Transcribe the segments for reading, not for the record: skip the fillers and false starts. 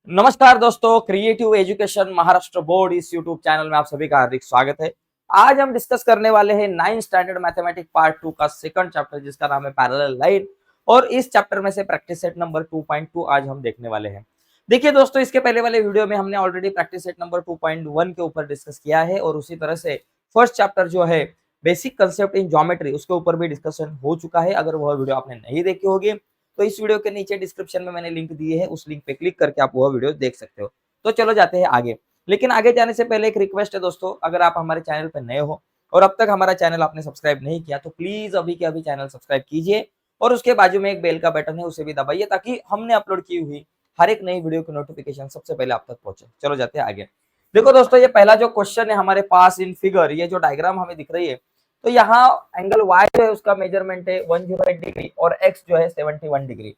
नमस्कार दोस्तों, creative education Maharashtra board इस यूट्यूब चैनल में आप सभी का हार्दिक स्वागत है। आज हम डिस्कस करने वाले हैं 9th स्टैंडर्ड मैथमेटिक्स पार्ट 2 का सेकंड चैप्टर जिसका नाम है पैरेलल लाइन। और इस चैप्टर में से प्रैक्टिस सेट नंबर 2.2 आज हम देखने वाले हैं। देखिए दोस्तों, इसके पहले वाले वीडियो में हमने ऑलरेडी प्रैक्टिस सेट नंबर 2.1 के ऊपर डिस्कस किया है और उसी तरह से फर्स्ट चैप्टर जो है बेसिक कंसेप्ट इन ज्योमेट्री उसके ऊपर भी डिस्कशन हो चुका है। अगर वह वीडियो आपने नहीं देखी होगी तो इस वीडियो के नीचे डिस्क्रिप्शन में मैंने लिंक दी है, उस लिंक पे क्लिक करके आप वो वीडियो देख सकते हो। तो चलो जाते हैं आगे। लेकिन आगे जाने से पहले एक रिक्वेस्ट है दोस्तों, अगर आप हमारे चैनल पर नए हो और अब तक हमारा चैनल आपने सब्सक्राइब नहीं किया तो प्लीज अभी के अभी चैनल सब्सक्राइब कीजिए और उसके बाजू में एक बेल का बटन है उसे भी दबाइए ताकि हमने अपलोड की हुई हर एक नई वीडियो की नोटिफिकेशन सबसे पहले आप तक पहुंचे। चलो जाते हैं आगे। देखो दोस्तों, ये पहला जो क्वेश्चन है हमारे पास इन फिगर, ये जो डायग्राम हमें दिख रही है, तो यहाँ एंगल y जो है उसका मेजरमेंट है 108 डिग्री और x जो है 71 degree.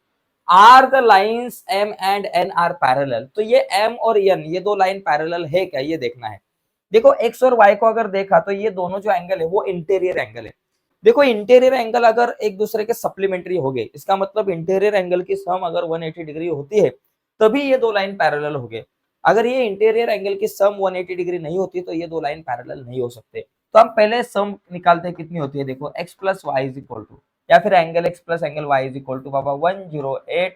Are the lines M and N are parallel. तो ये एम और एन ये दो लाइन पैरेलल है क्या, ये देखना है। देखो एक्स और वाई को अगर देखा तो ये दोनों जो एंगल है वो इंटीरियर एंगल है। देखो इंटीरियर एंगल अगर एक दूसरे के सप्लीमेंट्री हो गए, इसका मतलब इंटीरियर एंगल की सम अगर 180 डिग्री होती है तभी ये दो लाइन पैरेलल हो गए। अगर ये इंटीरियर एंगल की सम 180 डिग्री नहीं होती तो ये दो लाइन पैरेलल नहीं हो सकते। तो हम पहले सम निकालते हैं कितनी होती है। देखो X plus Y is equal to, या फिर angle X plus angle Y is equal to बाबा 108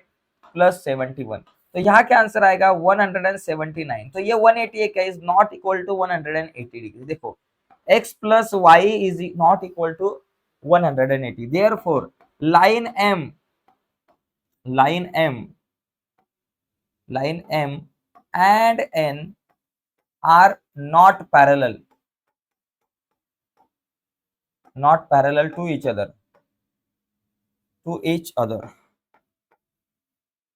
प्लस 71। तो यहाँ क्या आंसर आएगा 179। तो ये 180 क्या is not equal to 180 degree. देखो x plus Y is not equal to 180। Therefore line m line m line m and n are not parallel to each other।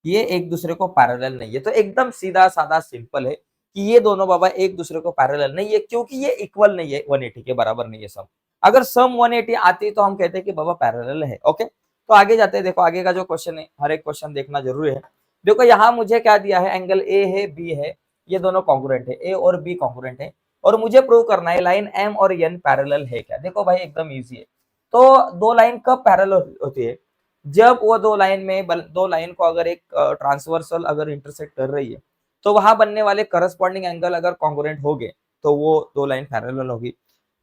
ये एक दूसरे को पैरेलल नहीं है। तो एकदम सीधा साधा सिंपल है कि ये दोनों बाबा एक दूसरे को पैरेलल नहीं है, क्योंकि ये इक्वल नहीं है, 180 के बराबर नहीं है सम। अगर सम 180 आती तो हम कहते हैं कि बाबा पैरेलल है। ओके, तो आगे जाते हैं। देखो आगे का जो क्वेश्चन है, हर एक क्वेश्चन देखना जरूरी है। देखो यहाँ मुझे क्या दिया है, एंगल ए है बी है, ये दोनों कॉन्ग्रुएंट है, ए और बी कॉन्ग्रुएंट है और मुझे प्रूव करना है लाइन एम और एन पैरेलल है क्या। देखो भाई एकदम ईजी है। तो दो लाइन कब पैरेलल होती है, जब वो दो लाइन को अगर एक ट्रांसवर्सल अगर इंटरसेक्ट कर रही है तो वहां बनने वाले करस्पॉन्डिंग एंगल अगर कॉन्ग्रुएंट हो गए तो वो दो लाइन पैरेलल होगी।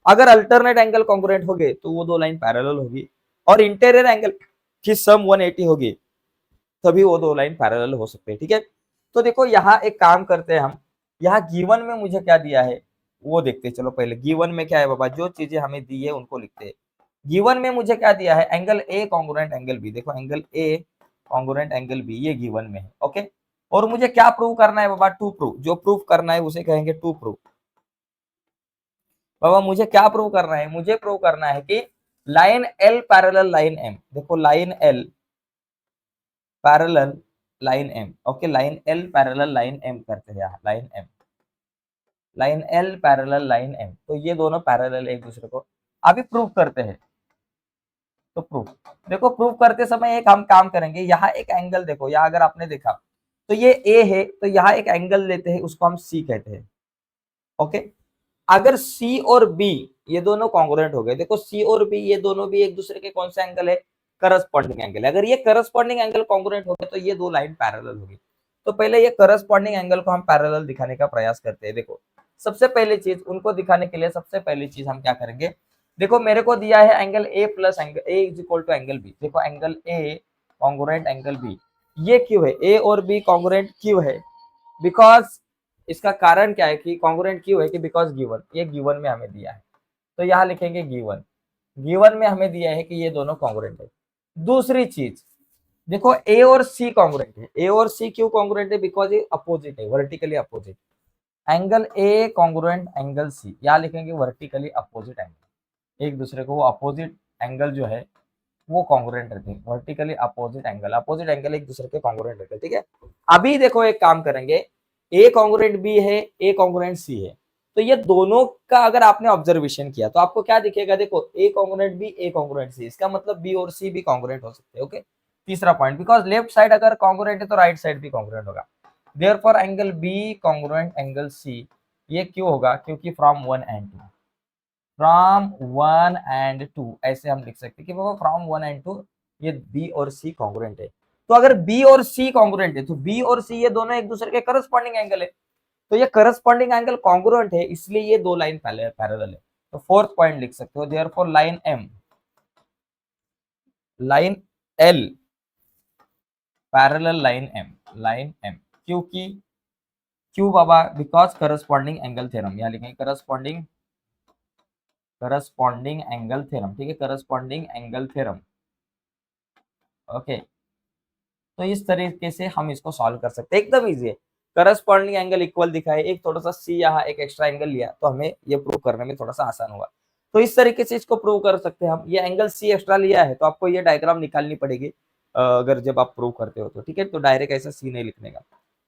अगर अल्टरनेट एंगल कॉन्ग्रुएंट हो गए तो वो दो लाइन पैरेलल होगी। और इंटीरियर एंगल की सम 180 होगी तभी वो दो लाइन पैरेलल हो सकते हैं। ठीक है, तो देखो यहाँ एक काम करते हैं हम, यहाँ गिवन में मुझे क्या दिया है वो देखते हैं। चलो पहले गिवन में क्या है बाबा, जो चीजें हमें दी है उनको लिखते हैं। गिवन में मुझे क्या दिया है, एंगल ए कॉन्ग्रुएंट एंगल बी। देखो एंगल ए कॉन्ग्रुएंट एंगल बी ये गिवन में है। ओके, और मुझे क्या प्रूव करना है बाबा, टू प्रूव। जो प्रूव करना है उसे कहेंगे टू प्रूव। बाबा मुझे क्या प्रूव करना है, मुझे प्रूव करना है कि line L parallel line m. देखो line L parallel line M. Okay, line L parallel line m करते हैं यहाँ, line M line L parallel line m. तो ये दोनों पैरेलल एक दूसरे को। अभी प्रूव करते हैं। तो प्रूफ, देखो प्रूफ करते समय एक हम काम करेंगे, यहाँ एक एंगल देखो, यहाँ अगर आपने देखा तो ये ए है, तो यहाँ एक एंगल लेते हैं उसको हम सी कहते हैं। ओके, अगर सी और बी ये दोनों कॉन्ग्रुएंट हो गए, देखो सी और बी ये दोनों भी एक दूसरे के कौन सा एंगल है, करस्पॉन्डिंग एंगल है। अगर ये करस्पॉन्डिंग एंगल कॉन्ग्रुएंट हो गए तो ये दो लाइन पैरेलल होगी। तो पहले ये करस्पॉन्डिंग एंगल को हम पैरेलल दिखाने का प्रयास करते हैं। देखो सबसे पहली चीज उनको दिखाने के लिए सबसे पहली चीज हम क्या करेंगे, देखो मेरे को दिया है angle a plus angle a is equal to angle B. देखो एंगल ए कॉन्ग्रुएंट एंगल बी, ये क्यों है, ए और बी कॉन्ग्रुएंट क्यों है, बिकॉज इसका कारण क्या है कि कॉन्ग्रुएंट क्यों है कि बिकॉज गिवन, ये गिवन में हमें दिया है। तो यहाँ लिखेंगे गिवन, गिवन में हमें दिया है कि ये दोनों कॉन्ग्रुएंट है। दूसरी चीज देखो ए और सी कॉन्ग्रुएंट है। ए और सी क्यों कॉन्ग्रुएंट है, बिकॉज ये अपोजिट है, वर्टिकली अपोजिट। एंगल ए कॉन्ग्रुएंट एंगल सी, यहाँ लिखेंगे वर्टिकली अपोजिट एंगल। एक दूसरे को वो अपोजिट एंगल जो है वो कॉन्ग्रुएंट रहते हैं, वर्टिकली अपोजिट एंगल एक दूसरे के कॉन्ग्रुएंट रहते हैं। ठीक है, अभी देखो एक काम करेंगे, ए कॉन्ग्रुएंट बी है, ए कॉन्ग्रुएंट सी है, तो ये दोनों का अगर आपने ऑब्जर्वेशन किया तो आपको क्या दिखेगा, देखो ए कॉन्ग्रुएंट बी ए कॉन्ग्रुएंट सी, इसका मतलब बी और सी भी कॉन्ग्रुएंट हो सकते हैं। ओके, तीसरा पॉइंट, बिकॉज लेफ्ट साइड अगर कॉन्ग्रुएंट है तो राइट साइड भी कॉन्ग्रुएंट होगा। Therefore angle B congruent angle C, ये क्यों होगा, क्योंकि फ्रॉम 1 एंड 2, फ्रॉम 1 एंड 2 ऐसे हम लिख सकते हैं कि बाबा फ्रॉम 1 एंड 2 ये बी और सी कॉन्ग्रुएंट है। तो अगर बी और सी कॉन्ग्रुएंट है तो बी और सी ये दोनों एक दूसरे के करस्पॉन्डिंग एंगल है, तो ये करस्पॉन्डिंग एंगल कॉन्ग्रुएंट है, इसलिए ये दो लाइन पैरेलल है। तो फोर्थ पॉइंट लिख सकते हो, therefore line M, line L parallel line M क्योंकि क्यों बाबा, बिकॉज करस्पॉन्डिंग एंगल थ्योरम, यहाँ लिखेंगे करस्पॉन्डिंग एंगल थ्योरम, ठीक है, करस्पॉन्डिंग एंगल थ्योरम। ओके, तो इस तरीके से हम इसको सॉल्व कर सकते हैं, एकदम इजी है। करस्पॉन्डिंग एंगल इक्वल दिखाए, एक थोड़ा सा सी यहाँ एक एक्स्ट्रा एंगल लिया, तो हमें ये प्रूव करने में थोड़ा सा आसान हुआ। तो इस तरीके से इसको प्रूव कर सकते हैं हम। ये एंगल सी एक्स्ट्रा लिया है तो आपको ये डायग्राम निकालनी पड़ेगी अगर जब आप प्रूव करते हो तो, ठीक है, तो डायरेक्ट ऐसा सी नहीं लिखने का।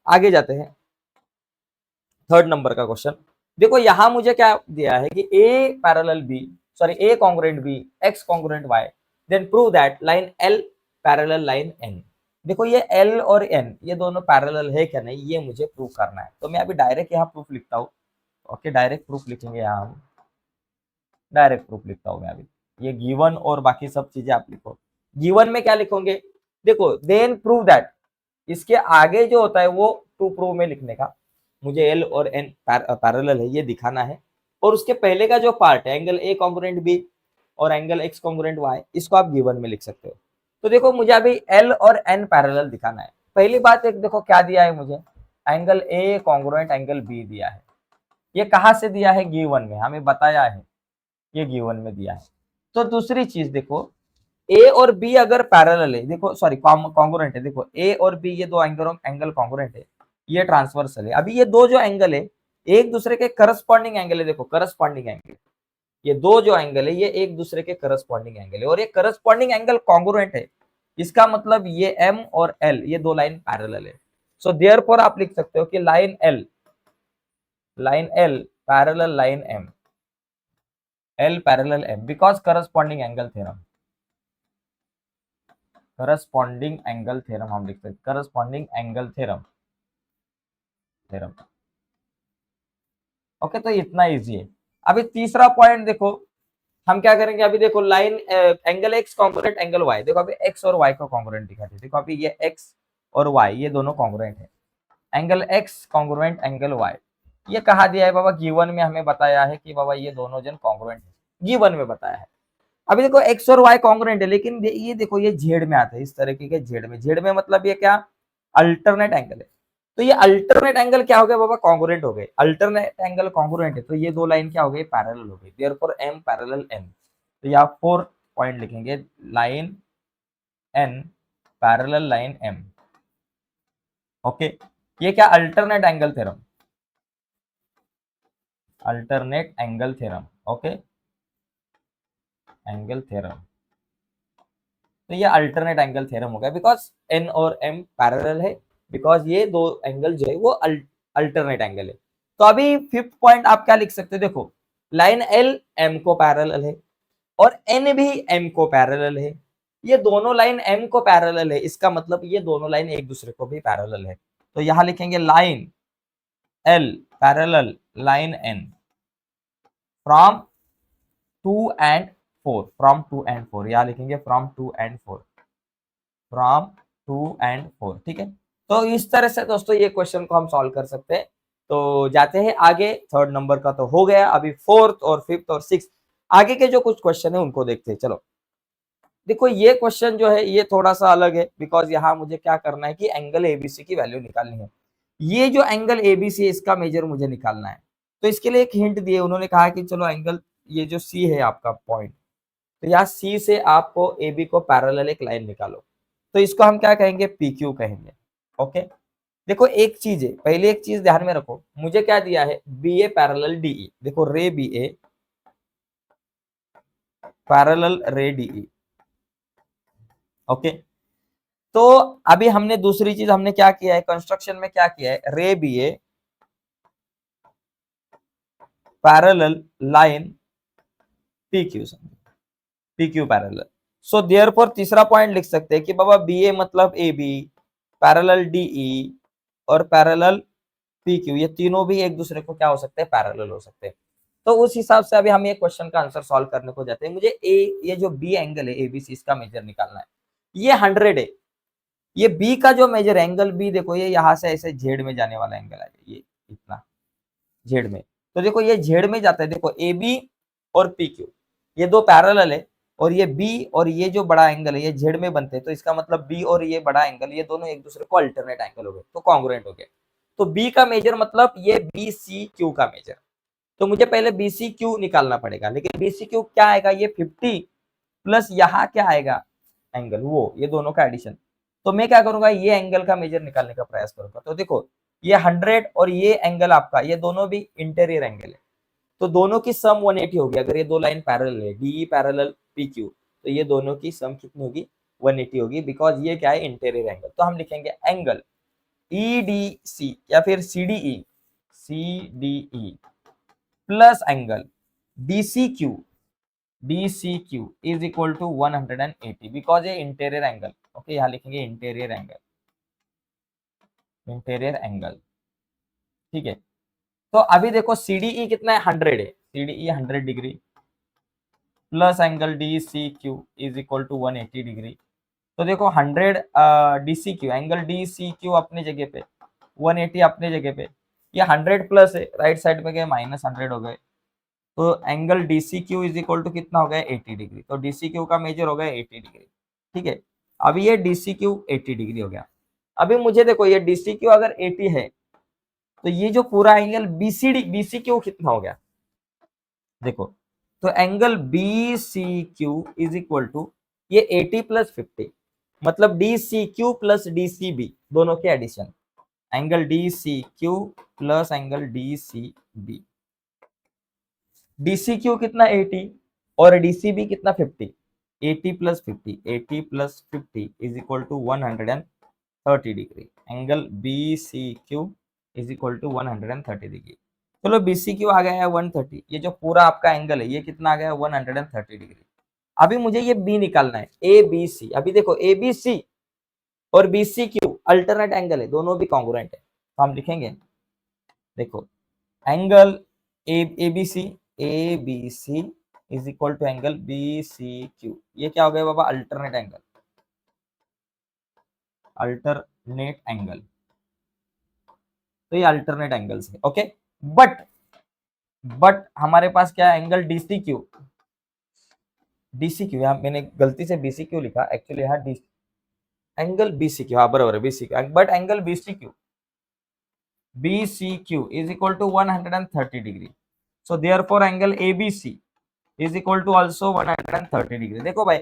आगे जाते हैं, थर्ड नंबर का क्वेश्चन देखो, यहां मुझे क्या दिया है कि a parallel b, sorry a congruent b, x congruent y, then prove that line L parallel line n. देखो ये एल और एन ये दोनों पैरेलल है क्या नहीं, ये मुझे प्रूव करना है। तो मैं अभी डायरेक्ट यहाँ प्रूफ लिखता हूँ। ओके, डायरेक्ट प्रूफ लिखेंगे यहाँ हम, डायरेक्ट प्रूफ लिखता हूँ मैं अभी। ये गिवन और बाकी सब चीजें आप लिखो। गिवन में क्या लिखोगे, देखो देन प्रूव दैट, इसके आगे जो होता है वो टू प्रूव में लिखने का, मुझे एल और एन पैरेलल है ये दिखाना है। और उसके पहले का जो पार्ट है एंगल ए कॉन्ग्रुएंट बी और एंगल एक्स कॉन्ग्रुएंट वाई, इसको आप गिवन में लिख सकते हो। तो देखो मुझे अभी एल और एन पैरेलल दिखाना है। पहली बात एक देखो क्या दिया है मुझे, एंगल ए कॉन्ग्रुएंट एंगल बी दिया है। ये कहाँ से दिया है, गिवन में हमें बताया है, ये गिवन में दिया है। तो दूसरी चीज देखो, ए और बी अगर पैरेलल है, देखो सॉरी कॉन्ग्रुएंट है, देखो ए और बी ये दो एंगल कॉन्ग्रुएंट है, ये ट्रांसवर्सल है। अभी ये दो जो एंगल है एक दूसरे के करस्पॉन्डिंग एंगल है, देखो करस्पॉन्डिंग एंगल, ये दो जो एंगल है ये एक दूसरे के करस्पॉन्डिंग एंगल है और ये करस्पॉन्डिंग एंगल कॉन्ग्रुएंट है। इसका मतलब ये एम और एल ये दो लाइन पैरेलल है। सो देयरफॉर आप लिख सकते हो कि line L parallel line M, L parallel M, because corresponding angle theorem, corresponding angle theorem हम लिख सकते, करस्पॉन्डिंग एंगल थ्योरम। ओके, तो इतना इजी है। अभी तीसरा पॉइंट देखो, हम क्या करेंगे, अभी देखो line angle X congruent angle Y, देखो अभी एक्स और वाई का कॉन्ग्रुएंट दिखाते, देखो अभी ये एक्स और वाई ये दोनों कॉन्ग्रुएंट है, angle X congruent angle Y, ये कहा दिया है बाबा, गिवन में हमें बताया है कि बाबा ये दोनों जन कॉन्ग्रुएंट है, गिवन में बताया है। अभी देखो एक्स और वाई कॉन्ग्रुएंट है, लेकिन ये देखो ये जेड में आता है, इस तरीके के जेड में मतलब ये क्या, अल्टरनेट एंगल है। तो ये अल्टरनेट एंगल क्या हो गया बाबा, कॉन्ग्रुएंट हो गए। अल्टरनेट एंगल कॉन्ग्रुएंट है तो ये दो लाइन क्या हो गई, पैरेलल हो गई, देयरफॉर एम पैरेलल एन। तो यहाँ 4 पॉइंट लिखेंगे, line N parallel line M. Okay, ये क्या, alternate angle theorem, alternate angle theorem. Okay, angle theorem, तो ये अल्टरनेट एंगल थ्योरम हो गया, बिकॉज एन और एम पैरेलल है, बिकॉज ये दो एंगल जो है वो अल्टरनेट एंगल है। तो अभी फिफ्थ पॉइंट आप क्या लिख सकते हो, देखो लाइन एल एम को पैरेलल है और एन भी एम को पैरेलल है, ये दोनों लाइन एम को पैरेलल है, इसका मतलब ये दोनों लाइन एक दूसरे को भी पैरेलल है। तो यहां लिखेंगे line L parallel line N from 2 and 4, from 2 and 4, यहां लिखेंगे फ्रॉम 2 एंड 4, फ्रॉम 2 एंड 4, ठीक है। तो इस तरह से दोस्तों ये क्वेश्चन को हम सॉल्व कर सकते हैं। तो जाते हैं आगे, थर्ड नंबर का तो हो गया, अभी फोर्थ और फिफ्थ और सिक्स आगे के जो कुछ क्वेश्चन है उनको देखते हैं। चलो देखो ये क्वेश्चन जो है ये थोड़ा सा अलग है, बिकॉज यहाँ मुझे क्या करना है कि एंगल एबीसी की वैल्यू निकालनी है। ये जो एंगल एबीसी है इसका मेजर मुझे निकालना है। तो इसके लिए एक हिंट दिए, उन्होंने कहा कि चलो एंगल ये जो सी है आपका पॉइंट, तो यहाँ सी से आपको ए बी को पैरेलल एक लाइन निकालो, तो इसको हम क्या कहेंगे, पी क्यू कहेंगे। ओके, देखो एक चीज है, पहले एक चीज ध्यान में रखो, मुझे क्या दिया है, बी ए पैरेलल डीई, देखो रे बी ए पैरेलल रे डीई। ओके, तो अभी हमने दूसरी चीज हमने क्या किया है, कंस्ट्रक्शन में क्या किया है, ray b a parallel line p q, p q parallel. So therefore तीसरा पॉइंट लिख सकते हैं कि बाबा बी ए मतलब ए बी पैरेलल डीई और पैरेलल पी क्यू, ये तीनों भी एक दूसरे को क्या हो सकते हैं, पैरेलल हो सकते हैं। तो उस हिसाब से अभी हम ये क्वेश्चन का आंसर सॉल्व करने को जाते हैं। मुझे ए ये जो बी एंगल है एबीसी इसका मेजर निकालना है, ये 100 है, ये बी का जो मेजर एंगल बी देखो, ये यहाँ से ऐसे जेड में जाने वाला एंगल है, ये इतना जेड में। तो देखो ये जेड में जाता है, देखो ए बी और पी क्यू ये दो पैरेलल है, और ये बी और ये जो बड़ा एंगल है ये जेड में बनते हैं, तो इसका मतलब बी और ये बड़ा एंगल ये दोनों एक दूसरे को अल्टरनेट एंगल हो गए, तो कॉन्ग्रुएंट हो गए। तो बी का मेजर मतलब ये बी सी क्यू का मेजर। तो मुझे पहले बी सी क्यू निकालना पड़ेगा, लेकिन बी सी क्यू क्या आएगा, ये 50 प्लस यहाँ क्या आएगा एंगल, वो ये दोनों का एडिशन। तो मैं क्या करूंगा, ये एंगल का मेजर निकालने का प्रयास करूंगा। तो देखो ये 100 और ये एंगल आपका, ये दोनों भी इंटीरियर एंगल है, तो दोनों की सम 180 होगी। अगर ये दो लाइन पैरेलल है, डी पैरेलल पी क्यू, तो ये दोनों की सम कितनी होगी, 180 होगी, बिकॉज ये क्या है, इंटीरियर एंगल। तो हम लिखेंगे एंगल ई डी सी या फिर C D E plus angle D C Q is equal to 180, because ये इंटीरियर एंगल। ओके, यहाँ लिखेंगे इंटीरियर एंगल, ठीक है। तो अभी देखो सीडीई कितना है, 100 है, CDE 100 degree plus angle D C Q is equal to 180 degree. तो देखो 100 D C Q, angle D C Q अपने जगह पे, 180 अपने जगह पे, ये 100 प्लस है, राइट साइड में गए -100 हो गए, तो angle D C Q is equal to कितना हो गया, 80 डिग्री। तो डी सी क्यू का मेजर हो गया 80 डिग्री, ठीक है। अभी ये डी सी क्यू 80 डिग्री हो गया। अभी मुझे देखो ये डी सी क्यू अगर 80 है, तो ये जो पूरा एंगल बी सी क्यू कितना हो गया, देखो। तो angle B C Q is equal to ये 80 प्लस 50, मतलब D C Q plus D C B दोनों के addition, angle D C Q plus angle D C B. D C Q कितना 80 और डी सी बी कितना 50, 80 plus 50, 80 plus 50 is equal to 130 degree, angle B C Q is equal to 130 degree. चलो B C Q आ गया है 130, ये जो पूरा आपका एंगल है ये कितना आ गया है 130 डिग्री। अभी मुझे ये बी निकालना है, ए बी सी। अभी देखो ए बी सी और B C Q alternate angle है, दोनों भी कॉन्ग्रुएंट है, तो हम लिखेंगे देखो angle A B C is equal to angle B C Q. ये क्या हो गया बाबा, अल्टरनेट एंगल। तो ये अल्टरनेट एंगल्स है, ओके। बट हमारे पास क्या है, एंगल डी सी क्यू, यहाँ मैंने गलती से बी सी क्यू लिखा, एक्चुअली यहाँ D angle B C Q, हाँ बराबर है B C Q, but angle B C Q is equal to 130 degree. So therefore angle A B C is equal to also 130 degree. देखो भाई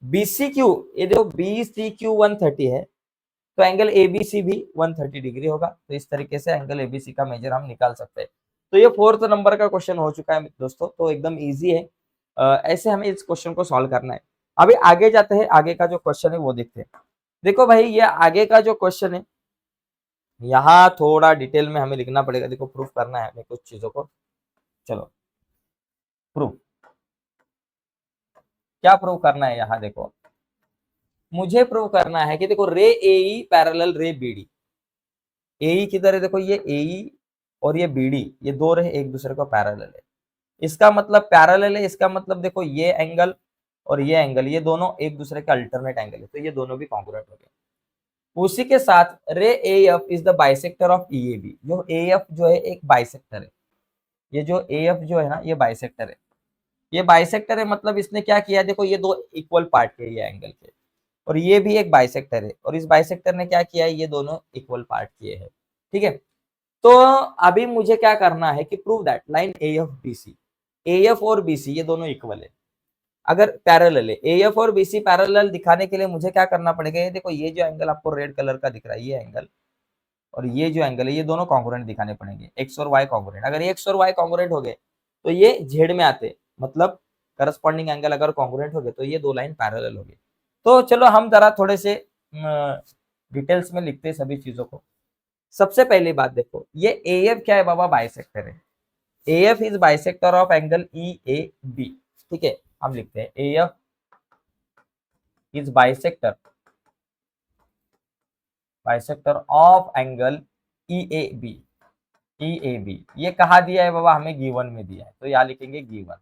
B C Q, ये देखो B C Q 130 है, तो angle A B सी भी 130 degree होगा। तो इस तरीके से एंगल ए बी सी का मेजर हम निकाल सकते हैं। तो ये 4th नंबर का क्वेश्चन हो चुका है दोस्तों, तो एकदम इजी है। ऐसे हमें इस क्वेश्चन को सॉल्व करना है। अभी आगे जाते हैं, आगे का जो क्वेश्चन है वो देखते हैं। देखो भाई ये आगे का जो क्वेश्चन है, यहाँ थोड़ा डिटेल में हमें लिखना पड़ेगा। देखो प्रूफ करना है हमें कुछ चीजों को। चलो प्रूफ, क्या प्रूव करना है, यहाँ देखो मुझे प्रूव करना है कि देखो रे ए पैरेलल रे बी डी। ए किधर है, देखो ये ए और ये बी डी, ये दो रे एक दूसरे को पैरेलल है। इसका मतलब पैरेलल है, इसका मतलब देखो ये एंगल और ये एंगल, ये दोनों एक दूसरे के अल्टरनेट एंगल है, तो ये दोनों भी कॉन्ग्रुएंट हो गए। उसी के साथ ray A F is the bisector of E A B. जो ए एफ जो है एक बाइसेक्टर है, ये जो ए एफ जो है ना ये बाइसेक्टर है। ये बाइसेक्टर है मतलब इसने क्या किया, देखो ये दो इक्वल पार्ट के ये एंगल के, और ये भी एक बाइसेक्टर है, और इस बाइसेक्टर ने क्या किया है, ये दोनों इक्वल पार्ट किए हैं, ठीक है। तो अभी मुझे क्या करना है कि prove that line A F B C, A F और बी सी ये दोनों इक्वल है, अगर पैरेलल है। ए एफ और बी सी पैरेलल दिखाने के लिए मुझे क्या करना पड़ेगा, ये देखो ये जो एंगल आपको रेड कलर का दिख रहा है ये एंगल, और ये जो एंगल है ये दोनों कॉन्ग्रुएंट दिखाने पड़ेंगे, एक्स और वाई कॉन्ग्रुएंट। अगर एक्स और वाई कॉन्ग्रुएंट हो गए तो ये जेड में आते, मतलब करस्पॉन्डिंग एंगल अगर कॉन्ग्रुएंट हो गए तो ये दो लाइन पैरेलल हो गए। तो चलो हम जरा थोड़े से डिटेल्स में लिखते हैं सभी चीजों को। सबसे पहली बात देखो ये ए एफ क्या है बाबा, बाइसेक्टर है। A F is bisector of angle E A B, ठीक है। हम लिखते हैं A F is bisector of angle E A B. ये कहा दिया है बाबा, हमें गिवन में दिया है, तो यहाँ लिखेंगे गिवन।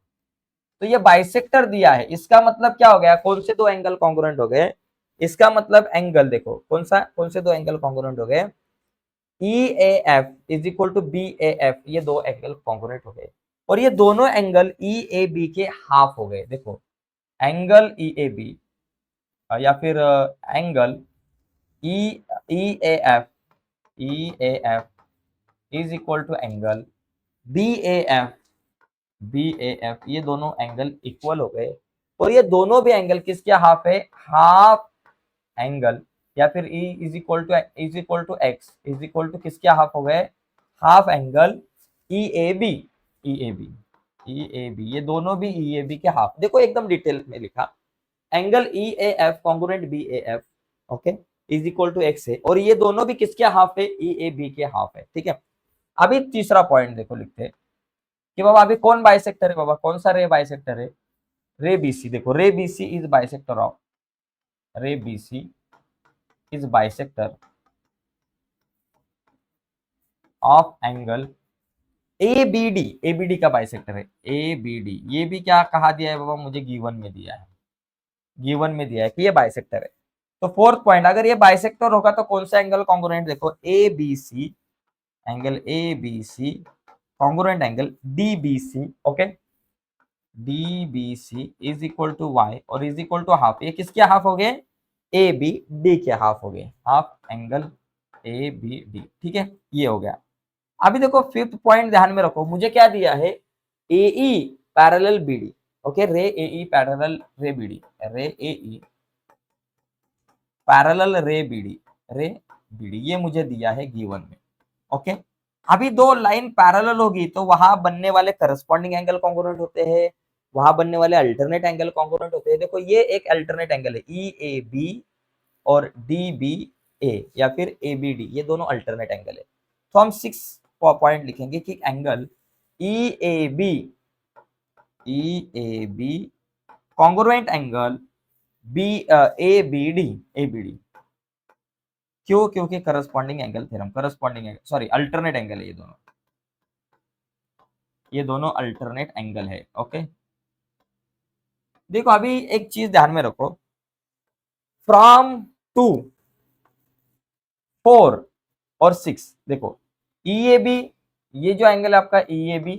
तो ये बाइसेक्टर दिया है, इसका मतलब क्या हो गया, कौन से दो एंगल कॉन्ग्रुएंट हो गए, इसका मतलब एंगल देखो कौन से दो एंगल कॉन्ग्रुएंट हो गए, EAF is equal to BAF, ये दो एंगल कॉन्ग्रुएंट हो गए और ये दोनों एंगल EAB के हाफ हो गए। देखो एंगल EAB या फिर angle EAF is equal to angle BAF ये दोनों एंगल इक्वल हो गए और ये दोनों भी एंगल किसके हाफ है, हाफ एंगल या फिर E is equal to X is equal to किसके हाफ हो गए, हाफ एंगल EAB ये दोनों भी EAB के हाफ। देखो एकदम डिटेल में लिखा, angle EAF congruent BAF okay is equal to X है और ये दोनों भी किसके हाफ है, EAB के हाफ है। ठीक है, अभी तीसरा पॉइंट देखो लिखते हैं कि बाबा अभी कौन बाइसेक्टर है, बाबा कौन सा रे बाइसेक्टर है, रे BC। देखो रे BC is bisector of angle ABD का बाइसेक्टर है ABD। ये भी क्या कहा दिया है बाबा, मुझे गिवन में दिया है कि ये बाइसेक्टर है। तो फोर्थ पॉइंट, अगर ये बाइसेक्टर होगा तो कौन सा एंगल कॉन्ग्रुएंट, देखो ABC angle ABC congruent angle DBC okay DBC is equal to Y और इज इक्वल टू हाफ, ये किसके हाफ हो गए, ABD के हाफ हो गए, हाफ एंगल ABD। ठीक है, ये हो गया। अभी देखो फिफ्थ पॉइंट ध्यान में रखो, मुझे क्या दिया है, AE पैरेलल BD ओके, रे AE पैरेलल रे BD, रे AE पैरेलल रे BD ये मुझे दिया है गिवन में ओके। अभी दो लाइन पैरेलल होगी तो वहां बनने वाले करस्पॉन्डिंग एंगल कॉन्ग्रुएंट होते हैं, वहां बनने वाले अल्टरनेट एंगल कॉन्ग्रुएंट होते हैं। देखो ये एक अल्टरनेट एंगल है EAB और DBA या फिर ABD, ये दोनों अल्टरनेट एंगल है। तो हम 6 पॉइंट लिखेंगे कि angle EAB congruent angle ABD क्यों, क्योंकि corresponding angle theorem, alternate angle है, ये दोनों अल्टरनेट एंगल है ओके। देखो अभी एक चीज ध्यान में रखो, फ्रॉम 2 4 और 6 देखो EAB ये जो एंगल है आपका EAB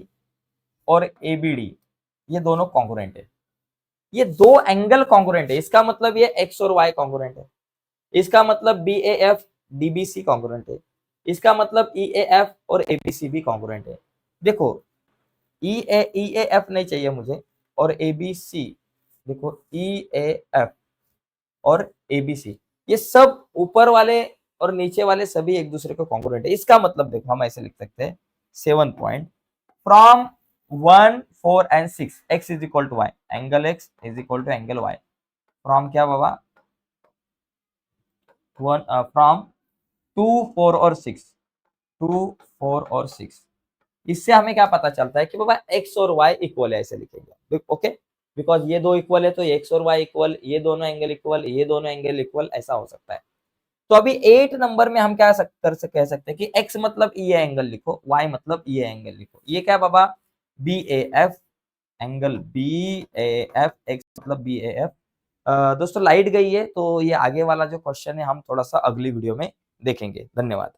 और ABD ये दोनों कॉन्ग्रुएंट है, ये दो एंगल कॉन्ग्रुएंट है। इसका मतलब ये X और Y कॉन्ग्रुएंट है, इसका मतलब BAF DBC कॉन्ग्रुएंट है, इसका मतलब EAF और ABC भी कॉन्ग्रुएंट है। देखो EAF नहीं चाहिए मुझे और ABC, देखो EAF और ABC ये सब ऊपर वाले और नीचे वाले सभी एक दूसरे को कॉन्ग्रुएंट है। इसका मतलब देखो हम ऐसे लिख सकते हैं 7 point, from 1 4 and 6 X is equal to Y, angle X is equal to angle Y, from क्या बाबा, फ्रॉम 2 4 और 6 इससे हमें क्या पता चलता है कि बाबा X और Y इक्वल है, ऐसे लिखेंगे ओके, बिकॉज ये दो इक्वल है तो X और Y इक्वल, ये दोनों एंगल इक्वल, ये दोनों एंगल इक्वल, ऐसा हो सकता है। तो अभी 8 नंबर में हम क्या कह सकते हैं कि X मतलब ये एंगल लिखो, Y मतलब ये एंगल लिखो, ये क्या बाबा BAF एंगल BAF, X मतलब BAF। दोस्तों लाइट गई है तो ये आगे वाला जो क्वेश्चन है हम थोड़ा सा अगली वीडियो में देखेंगे। धन्यवाद।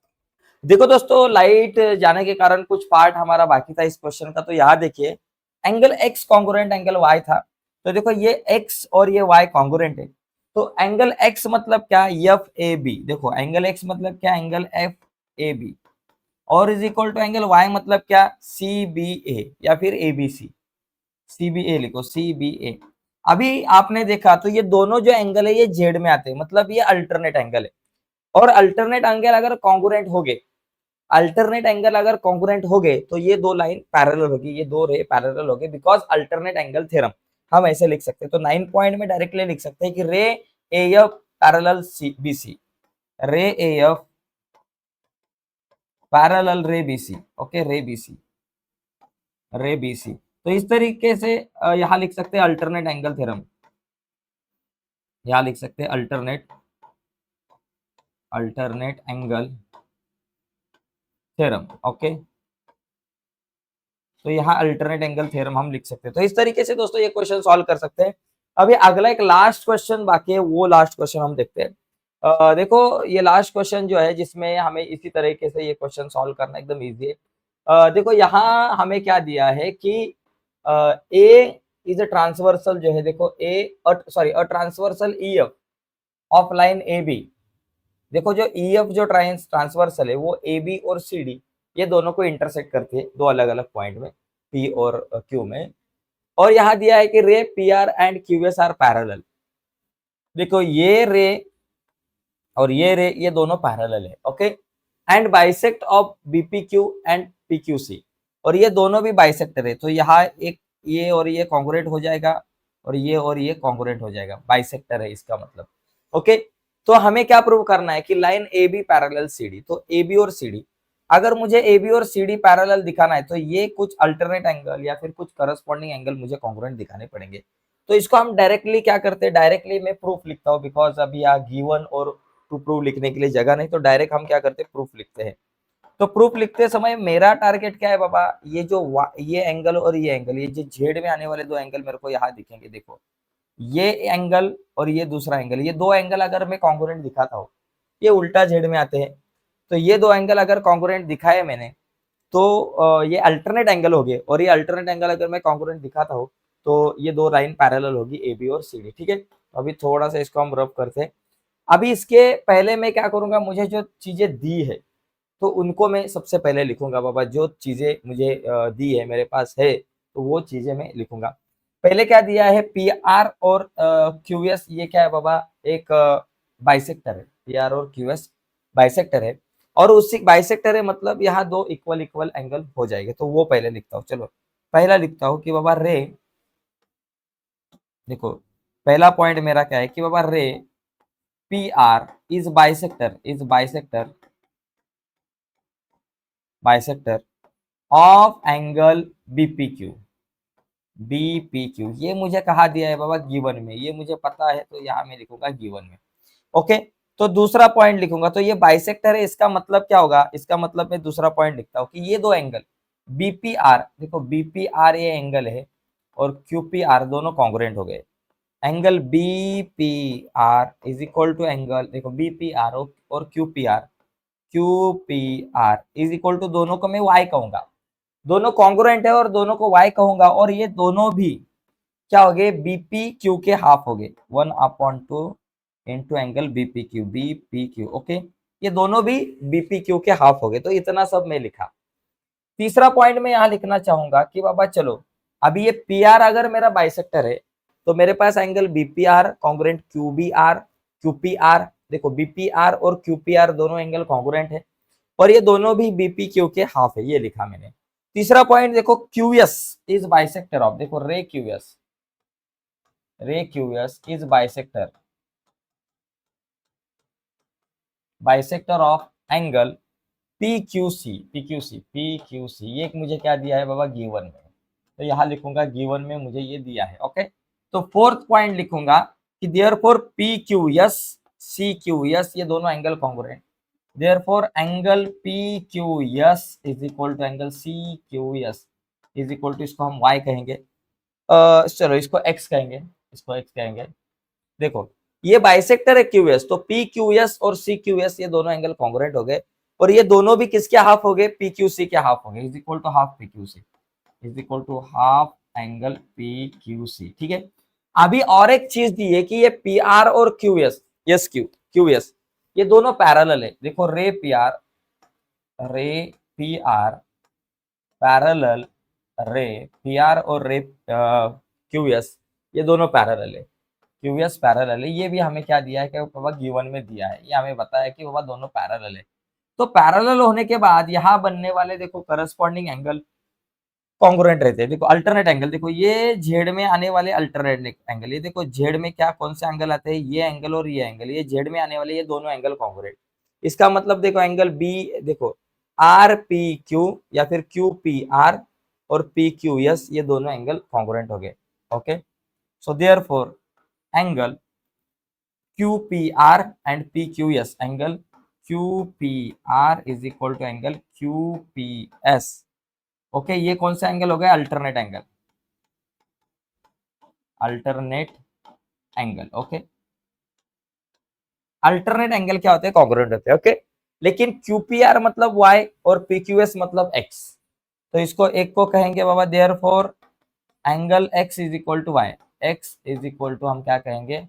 देखो दोस्तों लाइट जाने के कारण कुछ पार्ट हमारा बाकी था इस क्वेश्चन का, तो यहाँ देखिए angle X congruent angle Y था, तो देखो ये X और ये Y कॉन्ग्रुएंट है, तो एंगल X मतलब क्या, FAB, देखो एंगल X मतलब क्या, एंगल FAB और is equal to angle Y मतलब क्या, CBA या फिर ABC, CBA लिखो CBA। अभी आपने देखा तो ये दोनों जो एंगल है ये जेड में आते हैं, मतलब ये अल्टरनेट एंगल है और अल्टरनेट एंगल अगर कॉन्ग्रुएंट हो गए, अल्टरनेट एंगल अगर कॉन्ग्रुएंट हो गए तो ये दो लाइन पैरेलल होगी, ये दो रे पैरेलल होगी, बिकॉज अल्टरनेट एंगल थ्योरम हम ऐसे लिख सकते हैं। तो 9 पॉइंट में डायरेक्टली लिख सकते हैं कि रे AF पैरेलल BC, रे AF पैरेलल रे BC ओके, रे BC। तो इस तरीके से यहां लिख सकते हैं अल्टरनेट एंगल थ्योरम, यहां लिख सकते हैं अल्टरनेट एंगल थ्योरम ओके। तो यहाँ अल्टरनेट एंगल थ्योरम हम लिख सकते हैं। तो इस तरीके से दोस्तों ये क्वेश्चन सॉल्व कर सकते हैं। अभी अगला एक लास्ट क्वेश्चन बाकी है, वो लास्ट क्वेश्चन हम देखते हैं। देखो ये लास्ट क्वेश्चन जो है जिसमें हमें इसी तरीके से ये क्वेश्चन सॉल्व करना एकदम इजी है। देखो यहाँ हमें क्या दिया है कि ए इज अ ट्रांसवर्सल जो है, देखो a sorry a transversal EF of line A b. देखो जो ईएफ जो ट्रांसवर्सल है वो ए बी और सी डी ये दोनों को इंटरसेक्ट करती है दो अलग अलग पॉइंट में, पी और क्यू में। और यहाँ दिया है कि रे P R and Q S R parallel. देखो ये रे और ये रे ये दोनों पैरेलल है, okay. And bisect of BPQ and PQC, और ये दोनों भी बाइसेक्टर है, तो यहाँ एक ये और ये कॉन्ग्रुएंट हो जाएगा और ये कॉन्ग्रुएंट हो जाएगा, बाइसेक्टर है इसका मतलब, ओके। तो हमें क्या प्रूव करना है कि line A B parallel C D, तो ए बी और सी डी, अगर मुझे ए बी और सी डी पैरेलल दिखाना है तो ये कुछ अल्टरनेट एंगल या फिर कुछ करस्पॉन्डिंग एंगल मुझे कॉन्ग्रुएंट दिखाने पड़ेंगे। तो इसको हम डायरेक्टली क्या करते हैं, डायरेक्टली मैं प्रूफ लिखता हूँ, बिकॉज अभी यहाँ गिवन और टू प्रूफ लिखने के लिए जगह नहीं, तो डायरेक्ट हम क्या करते हैं, प्रूफ लिखते हैं। तो प्रूफ लिखते समय मेरा टारगेट क्या है बाबा, ये जो ये एंगल और ये एंगल, ये जो जेड में आने वाले दो एंगल मेरे को यहाँ दिखेंगे। देखो ये एंगल और ये दूसरा एंगल, ये दो एंगल अगर मैं कॉन्ग्रुएंट दिखाता हूँ, ये उल्टा जेड में आते हैं, तो ये दो एंगल अगर कॉन्ग्रुएंट दिखाए मैंने तो ये अल्टरनेट एंगल हो गए, और ये अल्टरनेट एंगल अगर मैं कॉन्ग्रुएंट दिखाता हूँ तो ये दो लाइन पैरेलल होगी ए बी और सी डी, ठीक है। अभी थोड़ा सा इसको हम रब करते हैं। अभी इसके पहले मैं क्या करूंगा, मुझे जो चीजें दी है तो उनको मैं सबसे पहले लिखूंगा बाबा, जो चीजें मुझे दी है मेरे पास है तो वो चीजें मैं लिखूंगा। पहले क्या दिया है, पी आर और क्यू एस, ये क्या है बाबा, एक बाइसेक्टर है, पी आर और क्यू एस बाइसेक्टर है, और उसी बाइसेक्टर है मतलब यहाँ दो इक्वल इक्वल एंगल हो जाएंगे, तो वो पहले लिखता हूँ। चलो पहला लिखता हूँ कि बाबा रे, देखो पहला पॉइंट मेरा क्या है कि बाबा रे P R is bisector of angle BPQ, BPQ ये मुझे कहा दिया है बाबा, गिवन में, ये मुझे पता है तो यहाँ मैं लिखूंगा गिवन में, ओके। तो दूसरा पॉइंट लिखूंगा, तो ये बाइसेक्टर है, इसका मतलब क्या होगा, इसका मतलब मैं दूसरा पॉइंट लिखता हूँ कि ये दो एंगल बीपीआर, देखो बीपीआर ये एंगल है और क्यूपीआर दोनों कॉन्ग्रुएंट हो गए। Angle BPR is equal to angle, देखो बीपीआर और क्यूपीआर इज इक्वल टू, दोनों को मैं वाई कहूंगा, दोनों कॉन्ग्रुएंट है और दोनों को वाई कहूंगा, और ये दोनों भी क्या हो गए, बीपी क्यू के हाफ हो गए, 1/2 into angle BP Q, okay. ये दोनों भी बीपी क्यू के हाफ हो गए, तो इतना सब मैं लिखा। तीसरा पॉइंट मैं यहाँ लिखना चाहूंगा कि बाबा चलो, अभी ये पी आर अगर मेरा बाइसेक्टर है तो मेरे पास एंगल बीपीआर कॉन्ग्रुएंट क्यूपीआर, देखो बीपीआर और क्यूपीआर दोनों एंगल कॉन्ग्रुएंट है, और ये दोनों भी बीपी क्यू के हाफ है, ये लिखा मैंने। तीसरा पॉइंट देखो, क्यूएस इज बाइसेक्टर ऑफ, देखो रे QS is bisector of angle PQC, ये मुझे क्या दिया है बाबा, गिवन में, तो यहाँ लिखूंगा गिवन में मुझे ये दिया है, ओके। तो फोर्थ पॉइंट लिखूंगा कि therefore P Q S C Q S ये दोनों angle congruent, therefore angle P Q S is equal to angle C Q S is equal to, इसको हम y कहेंगे, चलो इसको x कहेंगे, देखो ये बाइसेक्टर है क्यूएस, तो पी क्यूएस और सी क्यूएस ये दोनों एंगल कॉन्ग्रुएंट हो गए, और ये दोनों भी किसके हाफ हो गए, पी क्यू सी के हाफ हो गए, is equal to half P Q C, is equal to half angle P Q C, ठीक है। अभी और एक चीज दी है कि ये पी आर और क्यूएस, यस क्यूएस ये दोनों पैरेलल है, देखो रे पी आर पैरेलल रे पी आर और रे क्यूएस ये दोनों पैरेलल है, क्यूएस पैरेलल है, ये भी हमें क्या दिया है कि बाबा गिवन में दिया है, ये हमें बताया कि बाबा दोनों पैरेलल है। तो पैरेलल होने के बाद यहाँ बनने वाले देखो करस्पॉन्डिंग एंगल कॉन्ग्रुएंट रहते हैं, देखो अल्टरनेट एंगल, देखो ये जेड में आने वाले अल्टरनेट एंगल, ये देखो जेड में क्या कौन से एंगल आते हैं, ये एंगल और ये एंगल, ये जेड में आने वाले ये दोनों एंगल कॉन्ग्रुएंट, इसका मतलब देखो एंगल बी, देखो आर पी क्यू या फिर क्यू पी आर और पी क्यू एस ये दोनों एंगल कॉन्ग्रुएंट हो गए, okay. So therefore angle QPR and PQS, angle QPR is equal to angle QPS, okay. ये कौन सा एंगल हो गया, alternate angle. Okay, alternate angle क्या होते हैं? कॉन्ग्रुएंट होते हैं। ओके, लेकिन क्यूपीआर मतलब वाई और पीक्यूएस मतलब एक्स, तो इसको एक को कहेंगे बाबा therefore angle x is equal to y, x is equal to हम क्या कहेंगे?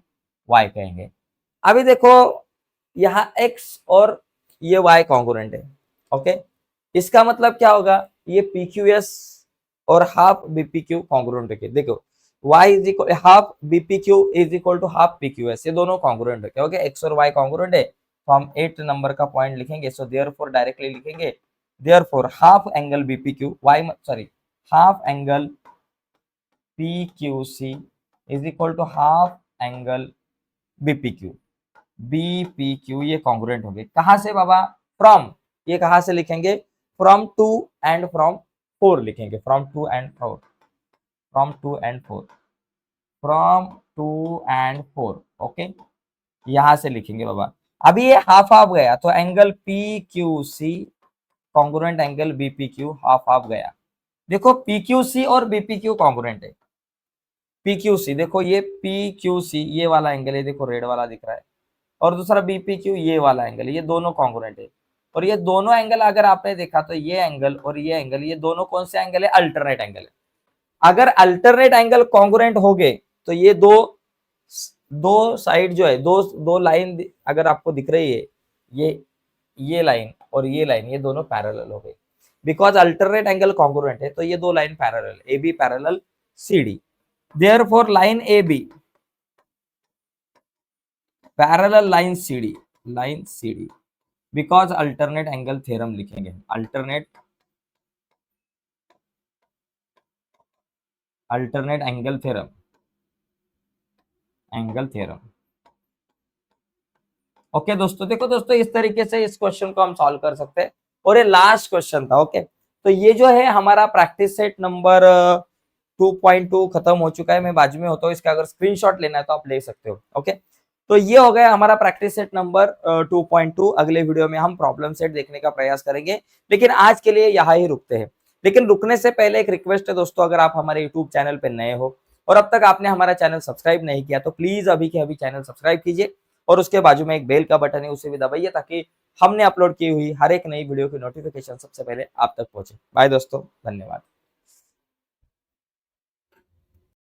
वाई कहेंगे। अभी देखो यहाँ एक्स और ये वाई कॉन्ग्रुएंट है। ओके, इसका मतलब क्या होगा? ये पीक्यूएस और हाफ बीपीक्यू कॉन्ग्रुएंट है। देखो y is equal half BPQ is equal to half PQS, ये दोनों कॉन्ग्रुएंट है। ओके, एक्स और y कॉन्ग्रुएंट है, तो हम 8 नंबर का पॉइंट लिखेंगे। सो देयरफॉर डायरेक्टली लिखेंगे therefore half angle BPQ y sorry half angle PQC is equal to half angle BPQ। BPQ ये कॉन्ग्रुएंट हो गए। कहां से बाबा? फ्रॉम, ये कहां से लिखेंगे? फ्रॉम 2 एंड फ्रॉम 4 लिखेंगे। From 2 and 4, from 2 and 4, from 2 and 4। Okay, यहां से लिखेंगे बाबा। अभी ये हाफ हाफ गया, तो angle PQC congruent angle BPQ half half गया। देखो PQC और BPQ कॉन्ग्रुएंट है। PQC देखो ये PQC ये वाला एंगल है, देखो रेड वाला दिख रहा है, और दूसरा BPQ ये वाला एंगल है, ये दोनों कॉन्ग्रुएंट है। और ये दोनों एंगल अगर आपने देखा तो ये एंगल और ये एंगल, ये दोनों कौन से एंगल है? अल्टरनेट एंगल है। अगर अल्टरनेट एंगल कॉन्ग्रुएंट हो गए तो ये दो दो साइड जो है, दो दो लाइन अगर आपको दिख रही है, ये लाइन और ये लाइन, ये दोनों पैरेलल हो गई। बिकॉज अल्टरनेट एंगल कॉन्ग्रुएंट है, तो ये दो line parallel, A B parallel C D. Therefore line A B parallel line C D, because alternate angle theorem लिखेंगे। अल्टरनेट एंगल थ्योरम, ओके दोस्तों, देखो दोस्तों इस तरीके से इस क्वेश्चन को हम सॉल्व कर सकते हैं। और ये लास्ट क्वेश्चन था। ओके, तो ये जो है हमारा प्रैक्टिस सेट नंबर 2.2 खत्म हो चुका है। मैं बाजू में होता हूँ, इसका अगर स्क्रीनशॉट लेना है तो आप ले सकते हो। ओके, तो ये हो गया हमारा प्रैक्टिस सेट नंबर 2.2। अगले वीडियो में हम प्रॉब्लम सेट देखने का प्रयास करेंगे, लेकिन आज के लिए यहाँ ही रुकते हैं। लेकिन रुकने से पहले एक रिक्वेस्ट है दोस्तों, अगर आप हमारे यूट्यूब चैनल पर नए हो और अब तक आपने हमारा चैनल सब्सक्राइब नहीं किया, तो प्लीज अभी के अभी चैनल सब्सक्राइब कीजिए, और उसके बाजू में एक बेल का बटन है, उसे भी दबाइए, ताकि हमने अपलोड की हुई हर एक नई वीडियो की नोटिफिकेशन सबसे पहले आप तक पहुंचे। बाय दोस्तों, धन्यवाद।